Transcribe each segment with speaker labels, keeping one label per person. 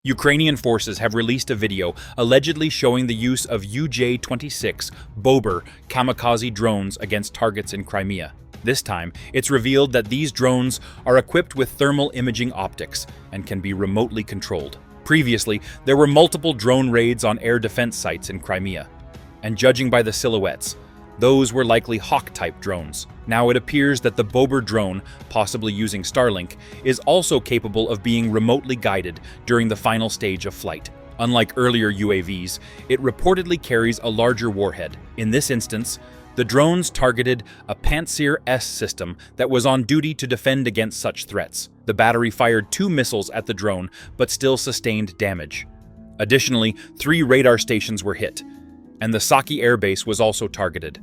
Speaker 1: Ukrainian forces have released a video allegedly showing the use of UJ-26 Bober kamikaze drones against targets in Crimea. This time, it's revealed that these drones are equipped with thermal imaging optics and can be remotely controlled. Previously, there were multiple drone raids on air defense sites in Crimea, and judging by the silhouettes, those were likely Hawk-type drones. Now it appears that the Bober drone, possibly using Starlink, is also capable of being remotely guided during the final stage of flight. Unlike earlier UAVs, it reportedly carries a larger warhead. In this instance, the drones targeted a Pantsir-S system that was on duty to defend against such threats. The battery fired 2 missiles at the drone, but still sustained damage. Additionally, 3 radar stations were hit, and the Saki airbase was also targeted.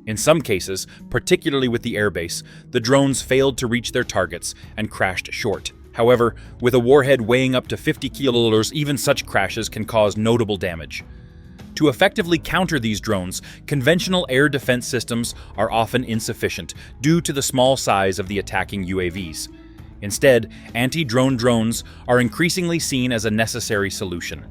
Speaker 1: In some cases, particularly with the airbase, the drones failed to reach their targets and crashed short. However, with a warhead weighing up to 50 kiloliters, even such crashes can cause notable damage. To effectively counter these drones, conventional air defense systems are often insufficient due to the small size of the attacking UAVs. Instead, anti-drone drones are increasingly seen as a necessary solution.